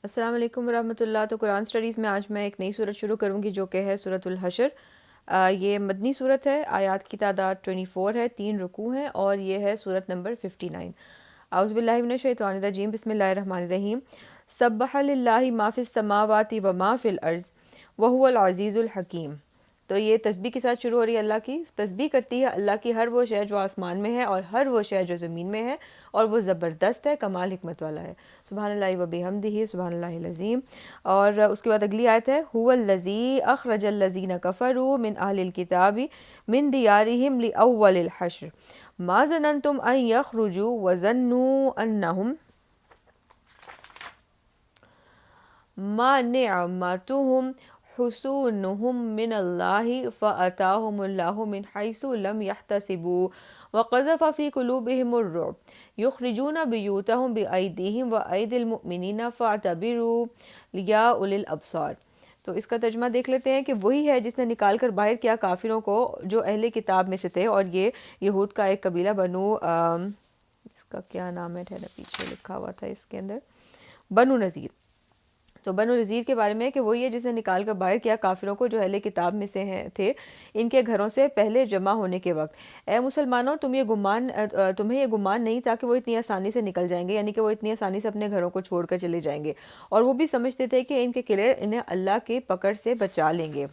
السلام علیکم ورحمۃ اللہ۔ تو قرآن سٹڈیز میں آج میں ایک نئی صورت شروع کروں گی جو کہ ہے سورۃ الحشر۔ یہ مدنی صورت ہے، آیات کی تعداد 24 ہے، 3 رکوع ہیں، اور یہ ہے صورت نمبر 59۔ اعوذ باللہ من الشیطان الرجیم، بسم اللہ الرحمن الرحیم۔ سبح للہ ما فی السماوات و ما فی الارض وہو العزیز الحکیم۔ تو یہ تسبیح کے ساتھ شروع ہو رہی ہے۔ اللہ کی تسبیح کرتی ہے اللہ کی ہر وہ شے جو آسمان میں ہے اور ہر وہ شے جو زمین میں ہے، اور وہ زبردست ہے، کمال حکمت والا ہے۔ سبحان اللہ و بحمدہ سبحان اللہ العظیم۔ اور اس کے بعد اگلی آیت ہے هو الذی اخرج الذین کفروا من اہل الکتاب من دیارہم لاول الحشر ما ظننتم ان یخرجوا وظنوا انہم مانعتهم حصونهم من اللہ فأتاهم اللہ من حیث لم يحتسبوا وقذف في قلوبهم الرعب یخرجون بیوتهم بأیدیہم وأیدی المؤمنین فاعتبروا یا اولی الابصار۔ تو اس کا ترجمہ دیکھ لیتے ہیں کہ وہی ہے جس نے نکال کر باہر کیا کافروں کو جو اہل کتاب میں سے تھے، اور یہ یہود کا ایک قبیلہ اس کا کیا نام ہے، ٹھہرا پیچھے لکھا ہوا تھا اس کے اندر، بنو نذیر۔ تو بنو نذیر کے بارے میں کہ وہی ہے جس نے نکال کر باہر کیا کافروں کو جو اہل کتاب میں سے تھے ان کے گھروں سے پہلے جمع ہونے کے وقت۔ اے مسلمانوں، تمہیں یہ گمان نہیں تھا کہ وہ اتنی آسانی سے نکل جائیں گے، یعنی کہ وہ اتنی آسانی سے اپنے گھروں کو چھوڑ کر چلے جائیں گے، اور وہ بھی سمجھتے تھے کہ ان کے قلعے انہیں اللہ کی پکڑ سے بچا لیں گے۔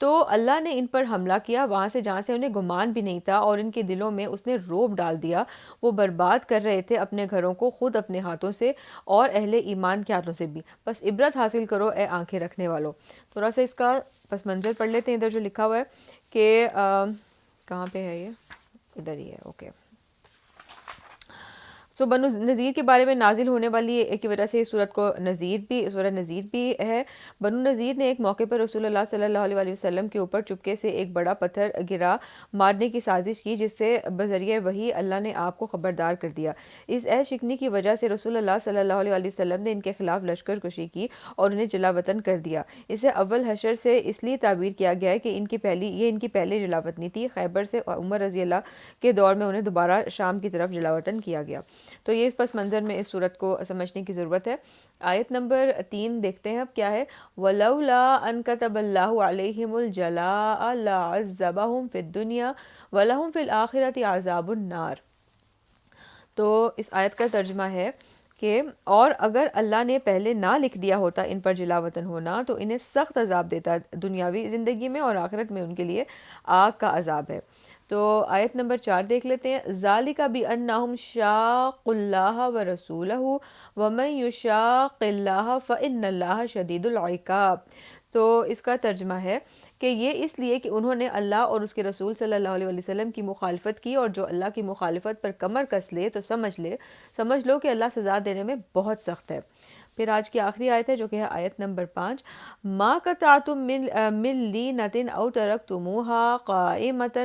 تو اللہ نے ان پر حملہ کیا وہاں سے جہاں سے انہیں گمان بھی نہیں تھا، اور ان کے دلوں میں اس نے رعب ڈال دیا۔ وہ برباد کر رہے تھے اپنے گھروں کو خود اپنے ہاتھوں سے اور اہل ایمان کے ہاتھوں سے بھی۔ بس عبرت حاصل کرو اے آنکھیں رکھنے والو۔ تھوڑا سا اس کا پس منظر پڑھ لیتے ہیں۔ ادھر جو لکھا ہوا ہے کہ کہاں پہ ہے، یہ ادھر ہی ہے، اوکے۔ سو بنو نذیر کے بارے میں نازل ہونے والی کی وجہ سے اس سورت کو سورہ نذیر بھی ہے۔ بنو نذیر نے ایک موقع پر رسول اللہ صلی اللہ علیہ وسلم کے اوپر چپکے سے ایک بڑا پتھر گرا مارنے کی سازش کی، جس سے بذریعہ وحی اللہ نے آپ کو خبردار کر دیا۔ اس عہد شکنی کی وجہ سے رسول اللہ صلی اللہ علیہ وسلم نے ان کے خلاف لشکر کشی کی اور انہیں جلا وطن کر دیا۔ اسے اول حشر سے اس لیے تعبیر کیا گیا ہے کہ ان کی پہلی جلا وطنی تھی۔ خیبر سے عمر رضی اللہ کے دور میں انہیں دوبارہ شام کی طرف جلا وطن کیا گیا۔ تو یہ اس پس منظر میں اس صورت کو سمجھنے کی ضرورت ہے۔ آیت نمبر 3 دیکھتے ہیں اب کیا ہے۔ وَلَوْلَا أَن كَتَبَ اللَّهُ عَلَيْهِمُ الْجَلَاءَ لَعَذَّبَهُمْ فِي الدُّنْيَا وَلَهُمْ فِي الْآخِرَةِ عَذَابُ النَّارِ۔ تو اس آیت کا ترجمہ ہے کہ اور اگر اللہ نے پہلے نہ لکھ دیا ہوتا ان پر جلا وطن ہونا تو انہیں سخت عذاب دیتا دنیاوی زندگی میں، اور آخرت میں ان کے لیے آگ کا عذاب ہے۔ تو آیت نمبر 4 دیکھ لیتے ہیں۔ ذَلِكَ بِأَنَّهُمْ شَاقُّوا اللَّهَ وَرَسُولَهُ وَمَن يُشَاقِّ اللَّهَ فَإِنَّ اللَّهَ شَدِيدُ الْعِقَابِ۔ تو اس کا ترجمہ ہے کہ یہ اس لیے کہ انہوں نے اللہ اور اس کے رسول صلی اللہ علیہ وسلم کی مخالفت کی، اور جو اللہ کی مخالفت پر کمر کس لے تو سمجھ لو کہ اللہ سزا دینے میں بہت سخت ہے۔ پھر آج کی آخری آیت ہے جو کہ ہے آیت نمبر 5۔ ما قطعتم من لینۃ او ترکتموها قائمۃ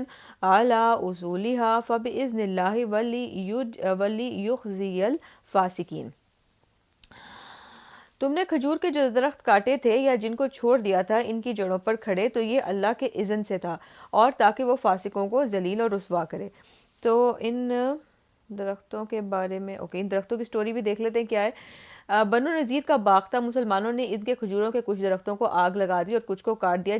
علی اصولها فباذن اللہ ولیخزی الفاسقین۔ تم نے کھجور کے جو درخت کاٹے تھے یا جن کو چھوڑ دیا تھا ان کی جڑوں پر کھڑے، تو یہ اللہ کے اذن سے تھا، اور تاکہ وہ فاسقوں کو ذلیل اور رسوا کرے۔ تو ان درختوں کے بارے میں ان درختوں کی سٹوری بھی دیکھ لیتے ہیں کیا ہے۔ بنو نذیر کا باغ تھا۔ مسلمانوں نے ان کے کھجوروں کے کچھ درختوں کو آگ لگا دی اور کچھ کو کاٹ دیا،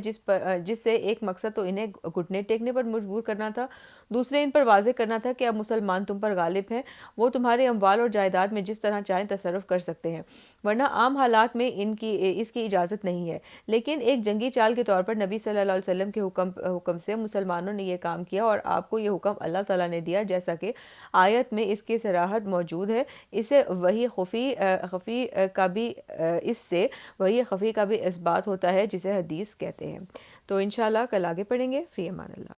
جس سے ایک مقصد تو انہیں گھٹنے ٹیکنے پر مجبور کرنا تھا، دوسرے ان پر واضح کرنا تھا کہ اب مسلمان تم پر غالب ہیں، وہ تمہارے اموال اور جائیداد میں جس طرح چاہیں تصرف کر سکتے ہیں، ورنہ عام حالات میں اس کی اجازت نہیں ہے۔ لیکن ایک جنگی چال کے طور پر نبی صلی اللہ علیہ وسلم کے حکم سے مسلمانوں نے یہ کام کیا، اور آپ کو یہ حکم اللہ تعالیٰ نے دیا، جیسا کہ آیت میں اس کی صراحت موجود ہے۔ اسے وحی خفی کا بھی اثبات ہوتا ہے، جسے حدیث کہتے ہیں۔ تو انشاءاللہ کل آگے پڑھیں گے۔ فی امان اللہ۔